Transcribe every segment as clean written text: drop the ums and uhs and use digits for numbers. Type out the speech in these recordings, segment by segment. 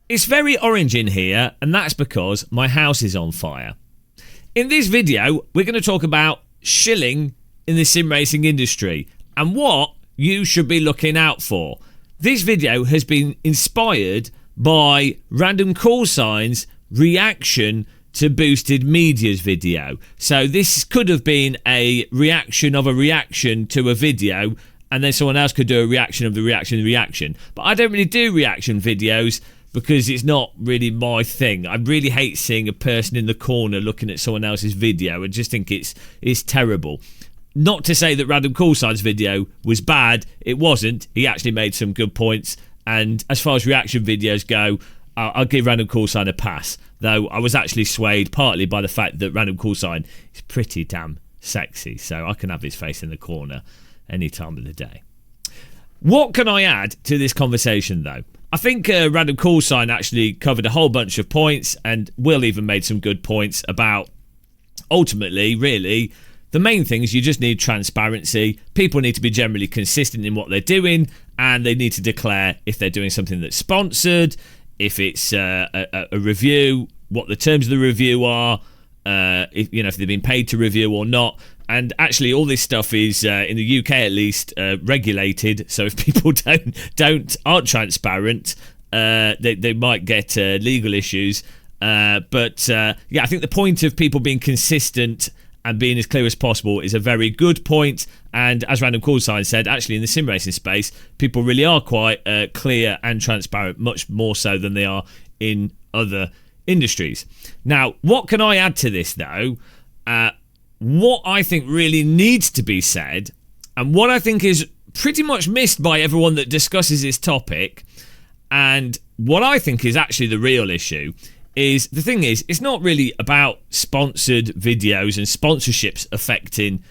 It's very orange in here, and that's because my house is on fire. In this video, we're going to talk about shilling in the sim racing industry and what you should be looking out for. This video has been inspired by Random Call Sign's reaction to Boosted Media's video. So this could have been a reaction of a reaction to a video, and then someone else could do a reaction of the reaction of the reaction. But I don't really do reaction videos because it's not really my thing. I really hate seeing a person in the corner looking at someone else's video. I just think it's terrible. Not to say that Random Call Sign's video was bad. It wasn't. He actually made some good points. And as far as reaction videos go, I'll give Random Call Sign a pass. Though I was actually swayed partly by the fact that Random Call Sign is pretty damn sexy. So I can have his face in the corner any time of the day. What can I add to this conversation, though? I think Random Call Sign actually covered a whole bunch of points, and Will even made some good points about, ultimately, really, the main thing is you just need transparency. People need to be generally consistent in what they're doing, and they need to declare if they're doing something that's sponsored, if it's a review, what the terms of the review are, if they've been paid to review or not. And actually, all this stuff is in the UK at least regulated. So if people aren't transparent, they might get legal issues. I think the point of people being consistent and being as clear as possible is a very good point. And as Random Call Sign said, actually in the sim racing space, people really are quite clear and transparent, much more so than they are in other industries. Now, what can I add to this though? What I think really needs to be said, and what I think is pretty much missed by everyone that discusses this topic, and what I think is actually the real issue, is the thing is, it's not really about sponsored videos and sponsorships affecting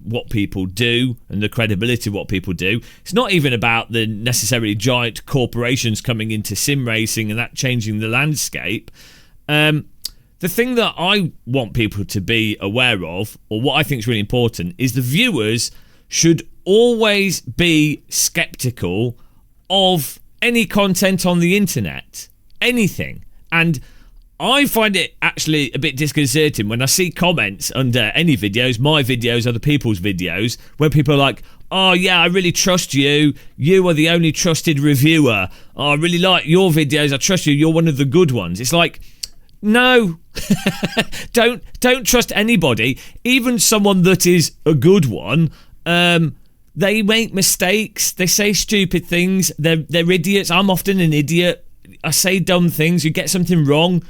what people do and the credibility of what people do. It's not even about the necessarily giant corporations coming into sim racing and that changing the landscape. The thing that I want people to be aware of, or what I think is really important, is the viewers should always be skeptical of any content on the internet. Anything. And I find it actually a bit disconcerting when I see comments under any videos, my videos, other people's videos, where people are like, oh yeah, I really trust you. You are the only trusted reviewer. Oh, I really like your videos. I trust you. You're one of the good ones. It's like, no, don't trust anybody, even someone that is a good one. They make mistakes. They say stupid things. They're idiots. I'm often an idiot. I say dumb things. You get something wrong.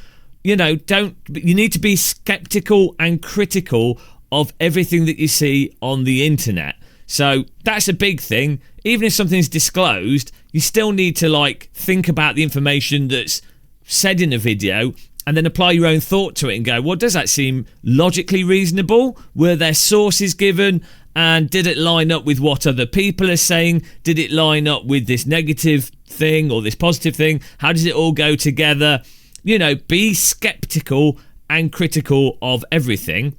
You need to be skeptical and critical of everything that you see on the internet. So that's a big thing. Even if something's disclosed, you still need to think about the information that's said in a video and then apply your own thought to it and go, well, does that seem logically reasonable? Were there sources given? And did it line up with what other people are saying? Did it line up with this negative thing or this positive thing? How does it all go together? Be skeptical and critical of everything.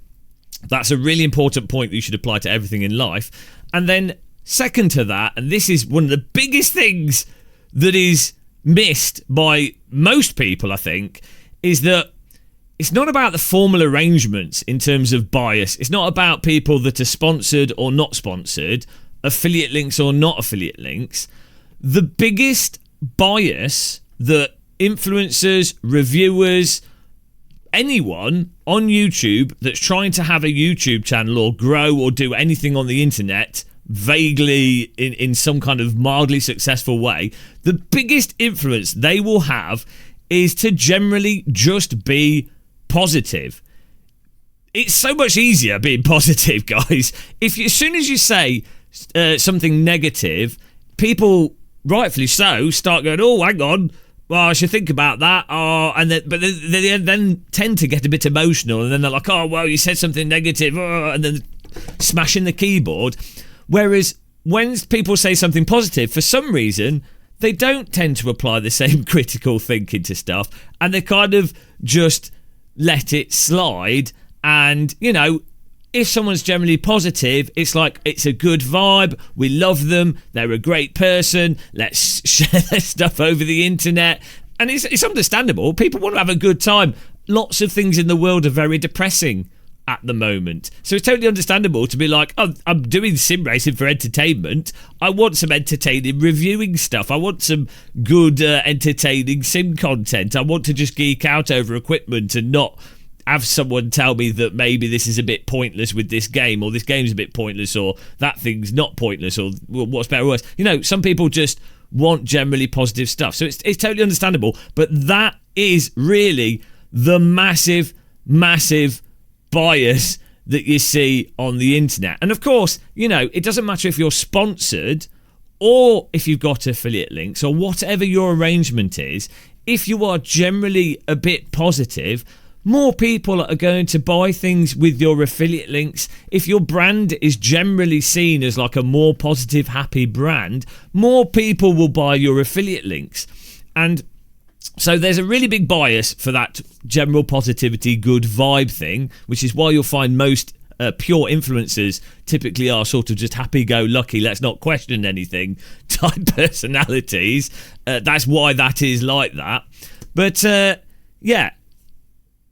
That's a really important point that you should apply to everything in life. And then second to that, and this is one of the biggest things that is missed by most people, I think, is that it's not about the formal arrangements in terms of bias. It's not about people that are sponsored or not sponsored, affiliate links or not affiliate links. The biggest bias that influencers, reviewers, anyone on YouTube that's trying to have a YouTube channel or grow or do anything on the internet vaguely in some kind of mildly successful way, the biggest influence they will have is to generally just be positive. It's so much easier being positive, guys. As soon as you say something negative, people, rightfully so, start going, oh, hang on, well, I should think about that. But they then tend to get a bit emotional, and then they're like, oh, well, you said something negative, and then smashing the keyboard. Whereas when people say something positive, for some reason, they don't tend to apply the same critical thinking to stuff, and they kind of just let it slide. And, if someone's generally positive, it's like, it's a good vibe, we love them, they're a great person, let's share their stuff over the internet, And it's understandable. People want to have a good time. Lots of things in the world are very depressing at the moment. So it's totally understandable to be like, oh, I'm doing sim racing for entertainment. I want some entertaining reviewing stuff. I want some good entertaining sim content. I want to just geek out over equipment and not have someone tell me that maybe this is a bit pointless with this game, or this game's a bit pointless, or that thing's not pointless, or what's better or worse. You know, some people just want generally positive stuff. So it's totally understandable. But that is really the massive bias that you see on the internet. And of course, you know, it doesn't matter if you're sponsored or if you've got affiliate links or whatever your arrangement is. If you are generally a bit positive, more people are going to buy things with your affiliate links. If your brand is generally seen as like a more positive, happy brand, more people will buy your affiliate links. And so there's a really big bias for that general positivity, good vibe thing, which is why you'll find most pure influencers typically are sort of just happy-go-lucky, let's not question anything type personalities. That's why that is like that. But yeah,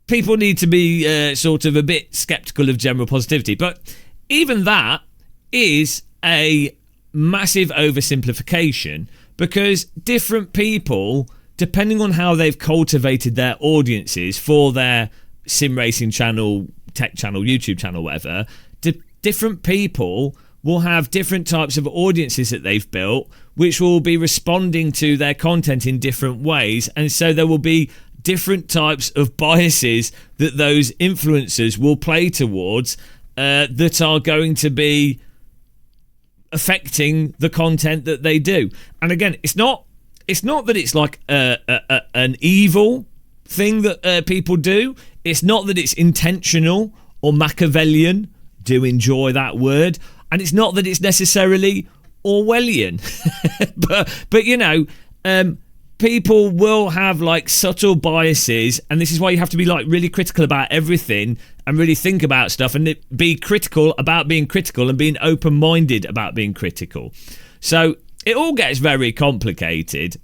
people need to be sort of a bit sceptical of general positivity. But even that is a massive oversimplification, because different people, depending on how they've cultivated their audiences for their sim racing channel, tech channel, YouTube channel, whatever, different people will have different types of audiences that they've built, which will be responding to their content in different ways. And so there will be different types of biases that those influencers will play towards that are going to be affecting the content that they do. And again, it's not that it's like an evil thing that people do. It's not that it's intentional or Machiavellian. Do enjoy that word. And it's not that it's necessarily Orwellian. but you know, people will have like subtle biases, and this is why you have to be like really critical about everything and really think about stuff and be critical about being critical and being open-minded about being critical. So it all gets very complicated,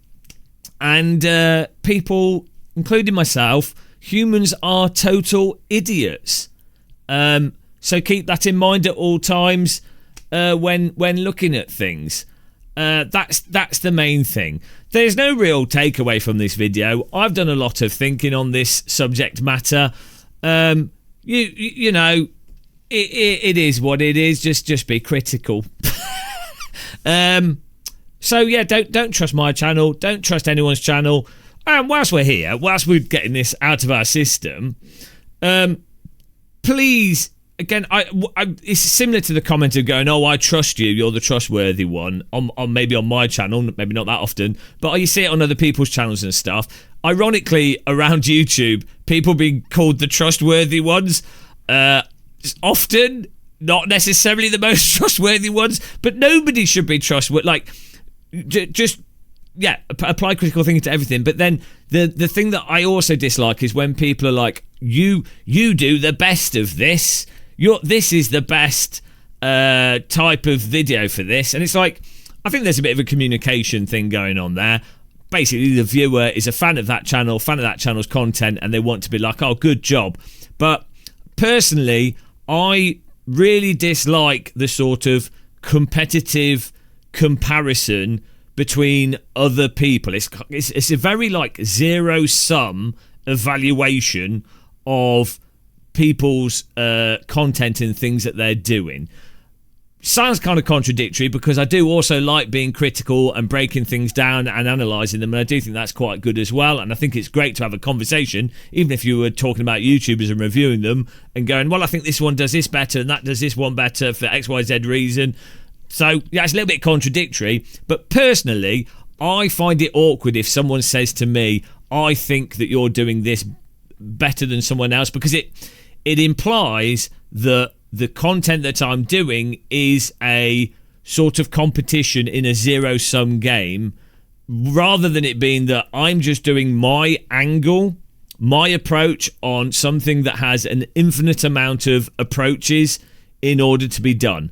and people, including myself, humans are total idiots. So keep that in mind at all times when looking at things. That's the main thing. There's no real takeaway from this video. I've done a lot of thinking on this subject matter. You know, it is what it is. Just be critical. So yeah, don't trust my channel. Don't trust anyone's channel. And whilst we're here, whilst we're getting this out of our system, please. Again, it's similar to the comment of going, oh, I trust you, you're the trustworthy one, on maybe on my channel, maybe not that often, but you see it on other people's channels and stuff. Ironically, around YouTube, people being called the trustworthy ones, often not necessarily the most trustworthy ones, but nobody should be trustworthy. Like, just, yeah, apply critical thinking to everything. But then the thing that I also dislike is when people are like, you do the best of this. This is the best type of video for this. And it's like, I think there's a bit of a communication thing going on there. Basically, the viewer is a fan of that channel, fan of that channel's content, and they want to be like, oh, good job. But personally, I really dislike the sort of competitive comparison between other people. It's a very like zero-sum evaluation of people's content and things that they're doing. Sounds kind of contradictory, because I do also like being critical and breaking things down and analysing them, and I do think that's quite good as well. And I think it's great to have a conversation, even if you were talking about YouTubers and reviewing them and going, well, I think this one does this better and that does this one better for XYZ reason. So yeah, it's a little bit contradictory, but personally I find it awkward if someone says to me, I think that you're doing this better than someone else, because it implies that the content that I'm doing is a sort of competition in a zero-sum game, rather than it being that I'm just doing my angle, my approach on something that has an infinite amount of approaches in order to be done.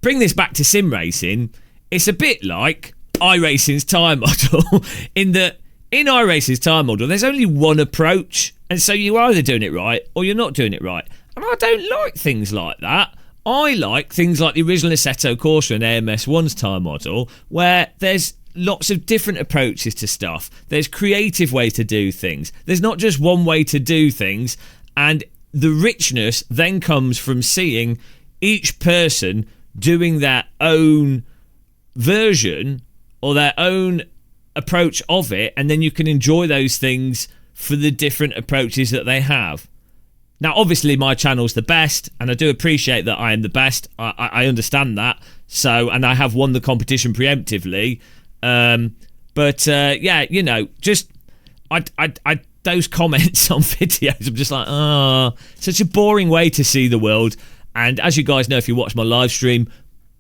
Bring this back to sim racing, it's a bit like iRacing's tyre model in that in iRace's time model, there's only one approach, and so you're either doing it right or you're not doing it right. And I don't like things like that. I like things like the original Assetto Corsa and AMS1's time model, where there's lots of different approaches to stuff. There's creative ways to do things. There's not just one way to do things, and the richness then comes from seeing each person doing their own version or their own approach of it, and then you can enjoy those things for the different approaches that they have. Now, obviously, my channel's the best, and I do appreciate that I am the best. I understand that. So, and I have won the competition preemptively. Yeah, you know, just I those comments on videos, I'm just like, such a boring way to see the world. And as you guys know, if you watch my live stream,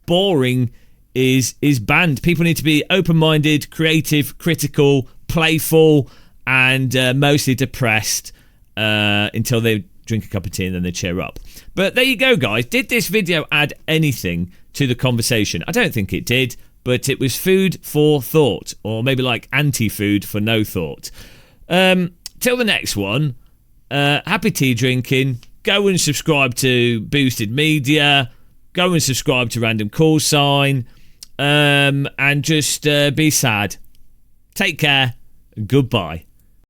boring is banned. People need to be open-minded, creative, critical, playful, and mostly depressed until they drink a cup of tea and then they cheer up. But there you go, guys. Did this video add anything to the conversation? I don't think it did, but it was food for thought, or maybe like anti-food for no thought. Till the next one, happy tea drinking. Go and subscribe to Boosted Media. Go and subscribe to Random Call Sign. And just be sad. Take care. Goodbye.